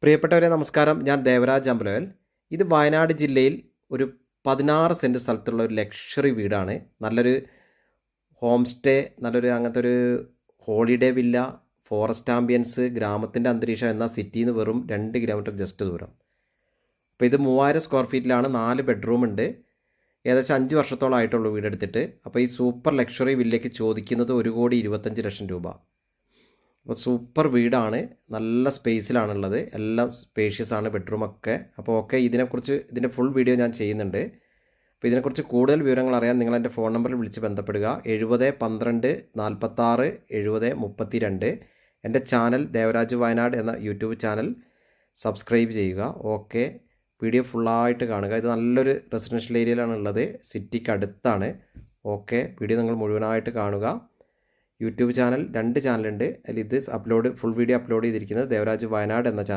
പ്രിയപ്പെട്ടവരെ നമസ്കാരം. ഞാൻ ദേവരാജ് അമ്പലവൽ. ഇത് വയനാട് ജില്ലയിൽ ഒരു 16 സെൻറ്റ് സ്ഥലത്തുള്ള ഒരു ലക്ഷറി വീടാണ്. നല്ലൊരു ഹോം സ്റ്റേ, നല്ലൊരു അങ്ങനത്തെ ഒരു ഹോളിഡേ വില്ല, ഫോറസ്റ്റ് ആംബിയൻസ്, ഗ്രാമത്തിൻ്റെ അന്തരീക്ഷം, എന്നാൽ സിറ്റിയിൽ നിന്ന് വെറും 2 കിലോമീറ്റർ ജസ്റ്റ് ദൂരം. അപ്പോൾ ഇത് 3000 സ്ക്വയർ ഫീറ്റിലാണ്. 4 ബെഡ്റൂം ഉണ്ട്. ഏകദേശം 5 വർഷത്തോളം ആയിട്ടുള്ളൂ വീടെടുത്തിട്ട്. അപ്പോൾ ഈ സൂപ്പർ ലക്ഷറി വില്ലയ്ക്ക് ചോദിക്കുന്നത് 1,25,00,000 രൂപ. അപ്പോൾ സൂപ്പർ വീടാണ്, നല്ല സ്പേസിലാണുള്ളത്, എല്ലാം സ്പേഷ്യസ് ആണ് ബെഡ്റൂമൊക്കെ. അപ്പോൾ ഇതിനെക്കുറിച്ച് ഇതിൻ്റെ ഫുൾ വീഡിയോ ഞാൻ ചെയ്യുന്നുണ്ട്. അപ്പോൾ ഇതിനെക്കുറിച്ച് കൂടുതൽ വിവരങ്ങൾ അറിയാൻ നിങ്ങൾ എൻ്റെ ഫോൺ നമ്പറിൽ വിളിച്ച് ബന്ധപ്പെടുക. 70 12 46 70 32. എൻ്റെ ചാനൽ ദേവരാജ് വയനാട് എന്ന യൂട്യൂബ് ചാനൽ സബ്സ്ക്രൈബ് ചെയ്യുക. വീഡിയോ ഫുള്ളായിട്ട് കാണുക. ഇത് നല്ലൊരു റെസിഡൻഷ്യൽ ഏരിയയിലാണ് ഉള്ളത്, സിറ്റിക്ക് അടുത്താണ്. വീഡിയോ നിങ്ങൾ മുഴുവനായിട്ട് കാണുക. യൂട്യൂബ് ചാനൽ 2 ചാനലുണ്ട്. അതിൽ ഇത് ഫുൾ വീഡിയോ അപ്ലോഡ് ചെയ്തിരിക്കുന്നത് ദേവരാജ് വയനാട് എന്ന ചാനൽ